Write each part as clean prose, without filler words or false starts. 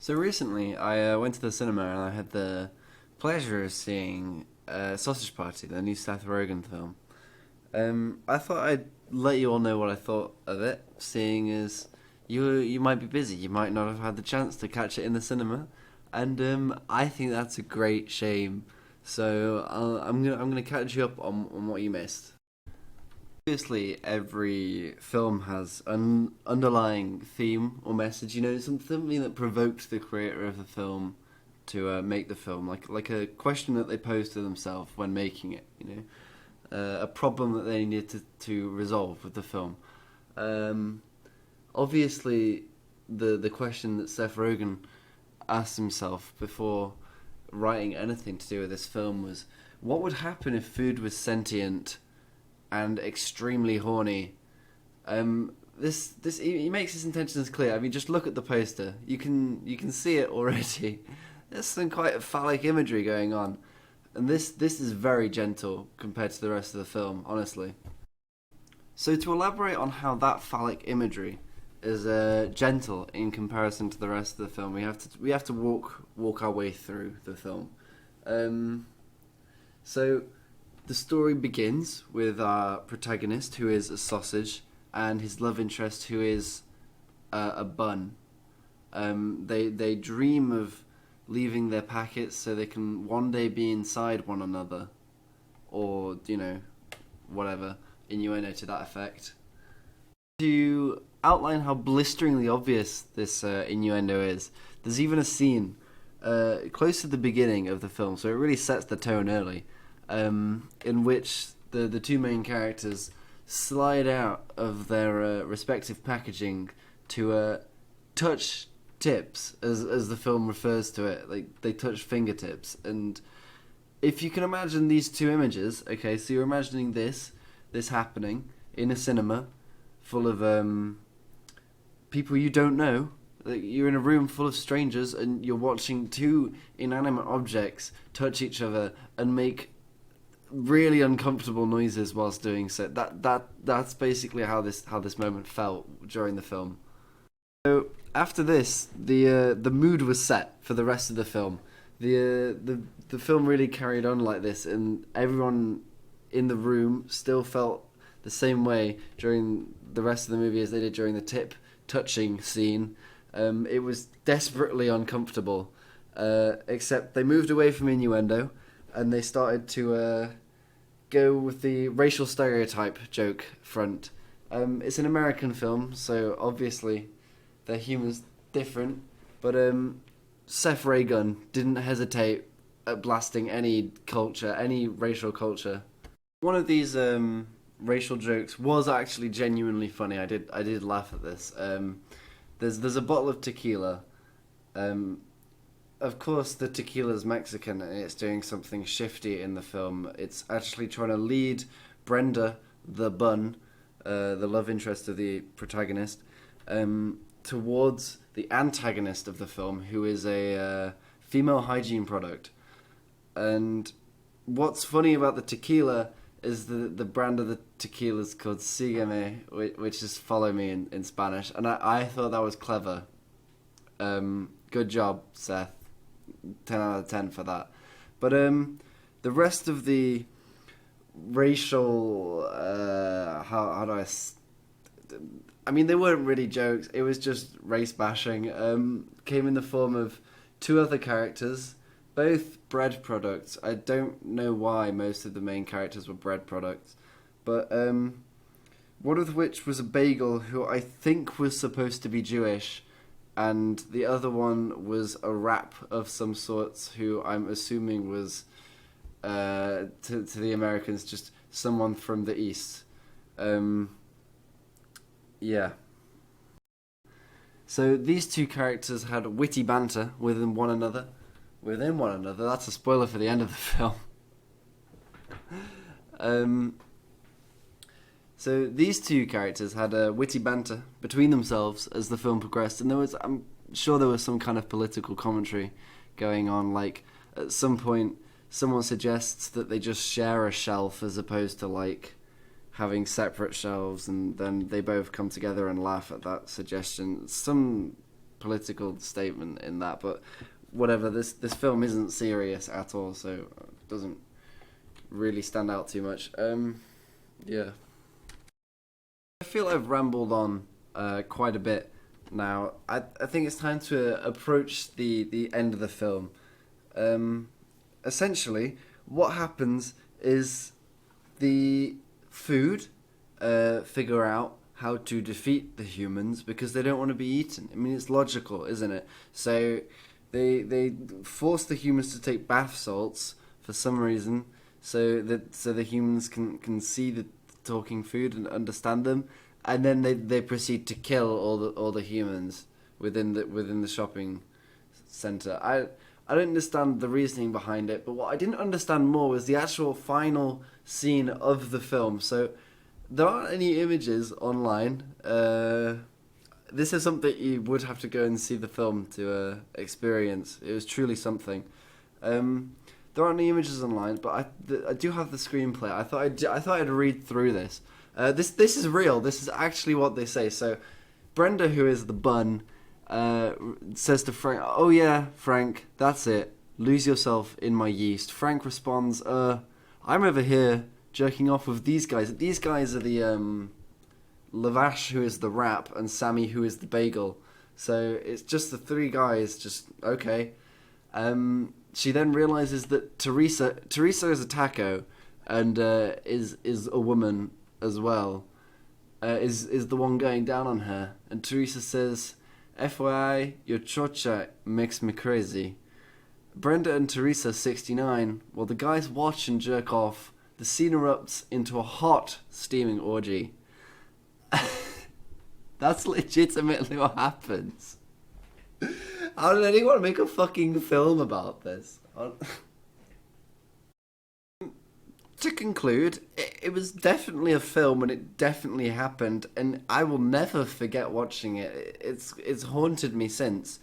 So recently, I went to the cinema and I had the pleasure of seeing Sausage Party, the new Seth Rogen film. I thought I'd let you all know what I thought of it, seeing as you might be busy, you might not have had the chance to catch it in the cinema, and I think that's a great shame. So I'm gonna catch you up on what you missed. Obviously, every film has an underlying theme or message. Something that provoked the creator of the film to make the film, like a question that they posed to themselves when making it. A problem that they needed to resolve with the film. Obviously, the question that Seth Rogen asked himself before writing anything to do with this film was, what would happen if food was sentient and extremely horny? He makes his intentions clear. I mean, just look at the poster. You can see it already. There's some quite phallic imagery going on, and this is very gentle compared to the rest of the film, honestly. So to elaborate on how that phallic imagery is gentle in comparison to the rest of the film, we have to walk our way through the film. So the story begins with our protagonist, who is a sausage, and his love interest, who is a bun. They dream of leaving their packets so they can one day be inside one another, or whatever innuendo to that effect. To outline how blisteringly obvious this innuendo is, there's even a scene close to the beginning of the film, so it really sets the tone early, in which the two main characters slide out of their respective packaging to touch tips, as the film refers to it. Like, they touch fingertips. And if you can imagine these two images, okay, so you're imagining this happening in a cinema full of people you don't know. Like, you're in a room full of strangers and you're watching two inanimate objects touch each other and make really uncomfortable noises whilst doing so. That's basically how this moment felt during the film. So after this, the mood was set for the rest of the film. The film really carried on like this, and everyone in the room still felt the same way during the rest of the movie as they did during the tip touching scene. It was desperately uncomfortable, except they moved away from innuendo and they started to go with the racial stereotype joke front. It's an American film, so obviously their humour's different, but Seth Raygun didn't hesitate at blasting any culture, any racial culture. One of these racial jokes was actually genuinely funny. I did laugh at this. There's a bottle of tequila. Of course, the tequila's Mexican and it's doing something shifty in the film. It's actually trying to lead Brenda, the bun, the love interest of the protagonist, towards the antagonist of the film, who is a female hygiene product. And what's funny about the tequila is the brand of the tequila is called Sígueme, which is follow me in Spanish. And I thought that was clever. Good job, Seth. 10 out of 10 for that. But the rest of the racial how do I mean, they weren't really jokes, it was just race bashing. Came in the form of two other characters, both bread products. I don't know why most of the main characters were bread products, but one of which was a bagel who I think was supposed to be Jewish, and the other one was a wrap of some sorts who I'm assuming was, to the Americans, just someone from the East. Yeah. So these two characters had witty banter within one another. That's a spoiler for the end of the film. So these two characters had a witty banter between themselves as the film progressed, and I'm sure there was some kind of political commentary going on. Like, at some point, someone suggests that they just share a shelf as opposed to like having separate shelves, and then they both come together and laugh at that suggestion. Some political statement in that, but whatever. This film isn't serious at all, so it doesn't really stand out too much. Yeah. I feel I've rambled on quite a bit now. I think it's time to approach the end of the film. Essentially, what happens is the food figure out how to defeat the humans because they don't want to be eaten. I mean, it's logical, isn't it? So they force the humans to take bath salts for some reason, so the humans can see the talking food and understand them, and then they proceed to kill all the humans within the shopping center. I don't understand the reasoning behind it, but what I didn't understand more was the actual final scene of the film. So there aren't any images online. This is something you would have to go and see the film to experience. It was truly something. There aren't any images online, but I do have the screenplay. I thought I'd read through this. This is real. This is actually what they say. So Brenda, who is the bun, says to Frank, "Oh yeah, Frank, that's it. Lose yourself in my yeast." Frank responds, "I'm over here jerking off with these guys. These guys are the Lavash, who is the wrap, and Sammy, who is the bagel. So it's just the three guys. Just okay." She then realizes that Teresa is a taco, and is a woman as well. Is the one going down on her, and Teresa says, "FYI, your chocha makes me crazy." Brenda and Teresa, 69, while the guys watch and jerk off, the scene erupts into a hot, steaming orgy. That's legitimately what happens. How did anyone make a fucking film about this? To conclude, it was definitely a film and it definitely happened, and I will never forget watching it. It's haunted me since.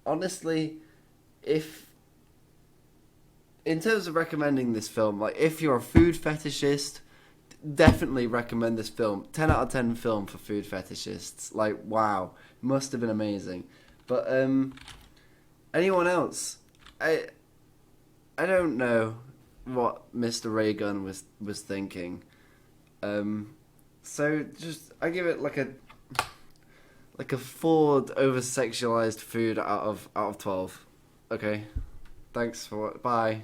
Honestly, if in terms of recommending this film, like if you're a food fetishist, definitely recommend this film. 10 out of 10 film for food fetishists. Like, wow, must have been amazing. But anyone else? I don't know what Mr. Raygun was thinking. So just I give it like a Ford over sexualized food out of 12. Okay. Thanks for bye.